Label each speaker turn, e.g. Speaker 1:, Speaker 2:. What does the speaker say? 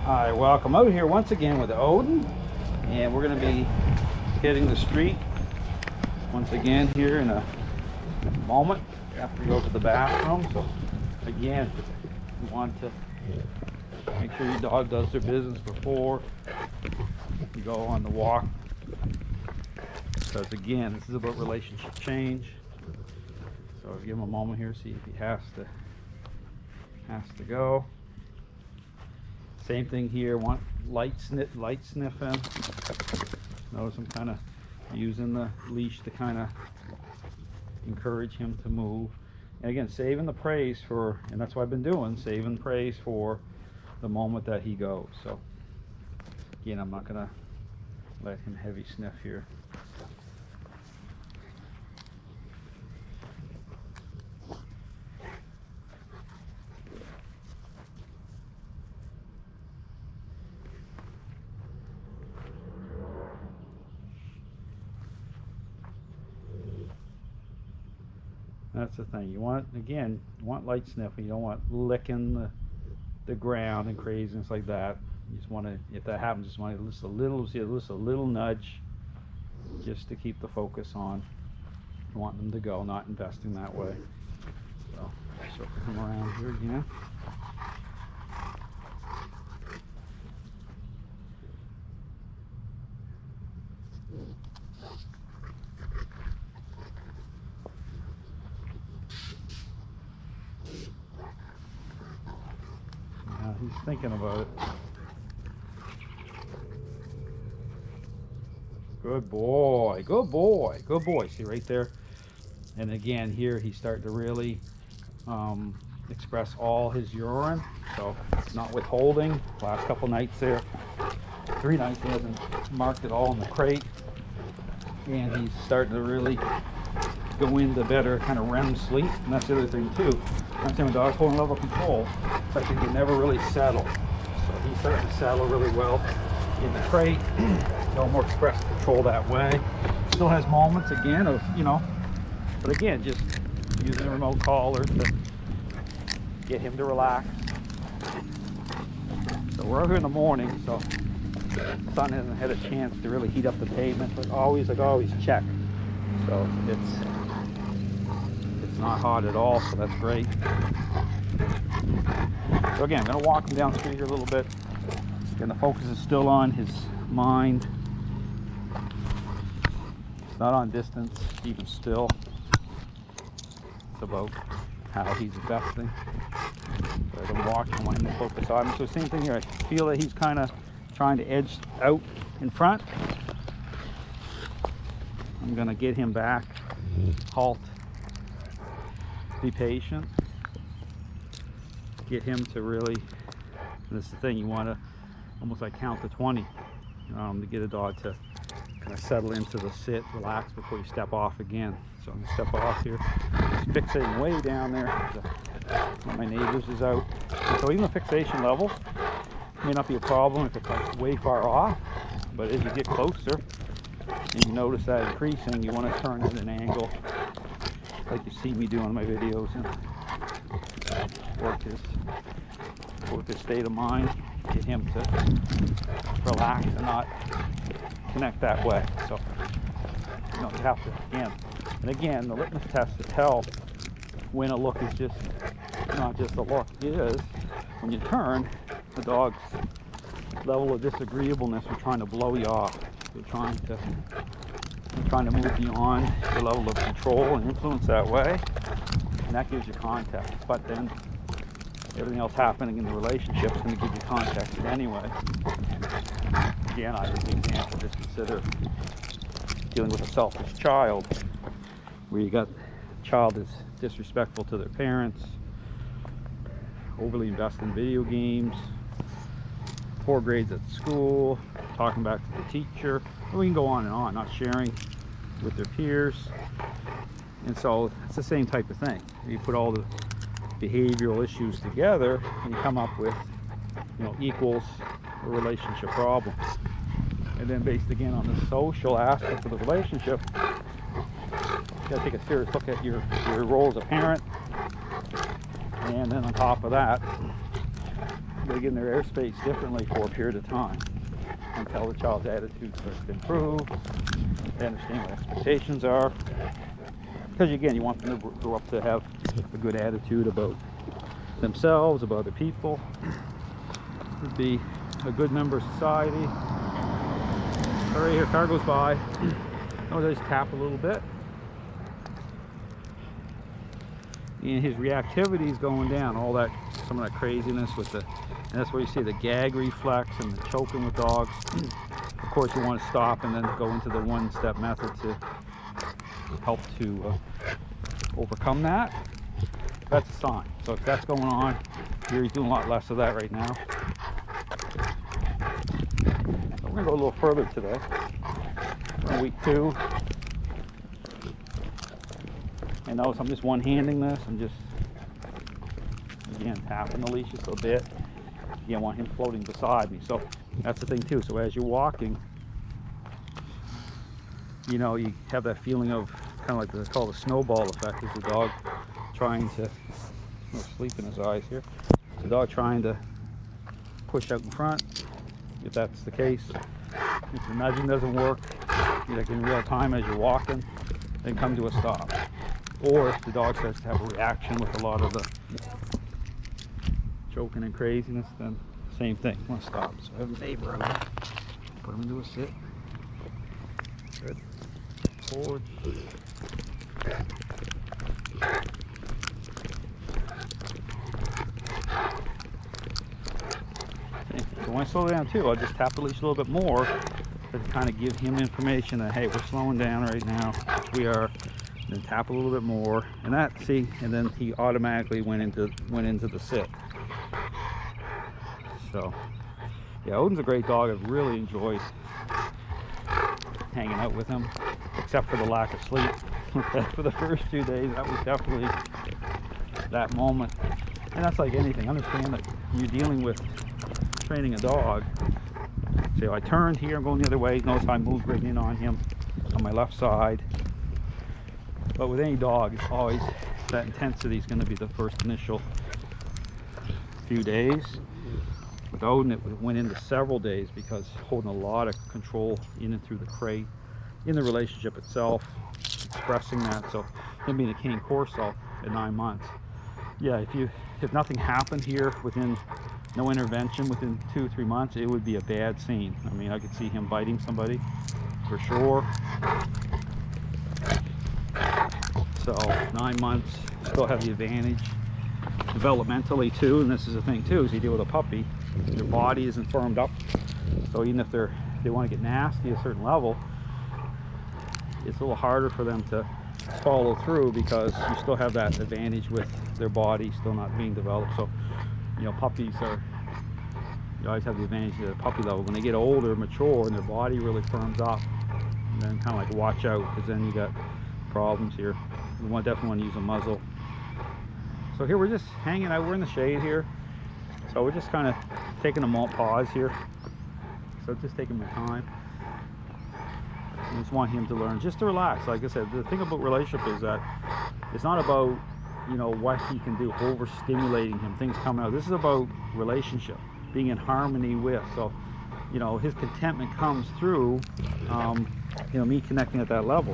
Speaker 1: Hi, welcome out here once again with Odin, and we're going to be hitting the street once again here in a moment after we go to the bathroom. So again, you want to make sure your dog does their business before you go on the walk, because again, this is about relationship change. So I'll give him a moment here, see if he has to go. Same thing here, want light sniffing. Notice I'm kind of using the leash to kind of encourage him to move. And again, saving the praise for, and that's what I've been doing, saving praise for the moment that he goes. So again, I'm not gonna let him heavy sniff here. That's the thing. You want, again, you want light sniffing. You don't want licking the ground and craziness like that. You just want to, if that happens, just want to just a little nudge, just to keep the focus on. You want them to go, not investing that way. So circle him around here again. He's thinking about it. Good boy, good boy, good boy. See right there? And again, here he's starting to really express all his urine. So not withholding. Last couple nights there, 3 nights, he hasn't marked it all in the crate. And he's starting to really go into better kind of REM sleep. And that's the other thing too. I'm saying with dogs holding level control, I think they never really settle. So he's starting to settle really well in the crate. No more express control that way. Still has moments again of, but again, just using a remote collar to get him to relax. So we're out here in the morning, so the sun hasn't had a chance to really heat up the pavement, but always check. So it's not hot at all, so that's great. So again, I'm going to walk him down the street here a little bit. Again, the focus is still on his mind. It's not on distance, even still. It's about how he's investing. So as I'm walking, I want him to focus on him. So same thing here. I feel that he's kind of trying to edge out in front. I'm going to get him back. Halt. Be patient. Get him to really, this is the thing, you want to almost like count to 20 to get a dog to kind of settle into the sit, relax before you step off again. So I'm going to step off here. Just fixating way down there. One of my neighbors is out. And so even the fixation level may not be a problem if it's like way far off, but as you get closer and you notice that increasing, you want to turn at an angle like you see me do on my videos and work his state of mind, get him to relax and not connect that way. So you have to again the litmus test to tell when a look is just not just a look is when you turn, the dog's level of disagreeableness or trying to blow you off. They're trying to move beyond your level of control and influence that way, and that gives you context. But then everything else happening in the relationship is going to give you context anyway. Again, I use the example, just consider dealing with a selfish child, where you got a child that's disrespectful to their parents, overly invested in video games, poor grades at school, talking back to the teacher. We can go on and on, not sharing with their peers. And so it's the same type of thing. You put all the behavioral issues together and you come up with, equals a relationship problem. And then based again on the social aspect of the relationship, you gotta take a serious look at your role as a parent. And then on top of that, they get in their airspace differently for a period of time until the child's attitude starts to improve. They understand what expectations are. Because again, you want them to grow up to have a good attitude about themselves, about other people, to be a good member of society. All right, here, car goes by. I'll just tap a little bit. And his reactivity is going down. All that, some of that craziness with the, and that's where you see the gag reflex and the choking with dogs. Of course, you want to stop and then go into the one-step method to help to overcome that. That's a sign. So if that's going on, here he's doing a lot less of that right now. So we're gonna go a little further today. We're on week 2. And notice I'm just one-handing this. I'm just, again, tapping the leash just a bit. Again, I want him floating beside me. So that's the thing too. So as you're walking, you know, you have that feeling of kind of like they call the snowball effect. Is the dog trying to, no sleep in his eyes here. The dog trying to push out in front. If that's the case, if the nudging doesn't work, like in real time as you're walking, then come to a stop. Or if the dog starts to have a reaction with a lot of the choking and craziness, then same thing. I want to stop. So I have a neighbor out here. Put him into a sit. Good. Forward. Okay. So when I slow down too, I'll just tap the leash a little bit more to kind of give him information that, hey, we're slowing down right now, which we are. Then tap a little bit more, and that, see, and then he automatically went into the sit. So yeah, Odin's a great dog. I've really enjoyed hanging out with him, except for the lack of sleep. For the first 2 days, that was definitely that moment. And that's like anything. Understand that you're dealing with training a dog. So I turned here, I'm going the other way. Notice I moved right in on him on my left side. But with any dog, it's always that intensity is going to be the first initial few days. With Odin, it went into several days because holding a lot of control in and through the crate, in the relationship itself, expressing that. So him being a cane corso at 9 months, yeah, if nothing happened here within no intervention within 2 or 3 months, it would be a bad scene. I mean, I could see him biting somebody for sure. So 9 months, still have the advantage developmentally too. And this is the thing too, is you deal with a puppy, their body isn't firmed up. So even if they want to get nasty at a certain level, it's a little harder for them to follow through because you still have that advantage with their body still not being developed. So, you know, puppies are, you always have the advantage at the puppy level. When they get older, mature, and their body really firms up, and then kind of like watch out, because then you got problems here. We definitely want to use a muzzle. So here we're just hanging out. We're in the shade here. So we're just kind of taking a pause here. So just taking my time. I just want him to learn just to relax. Like I said, the thing about relationship is that it's not about, you know, what he can do, overstimulating him, things coming out. This is about relationship, being in harmony with. So, you know, his contentment comes through, you know, me connecting at that level.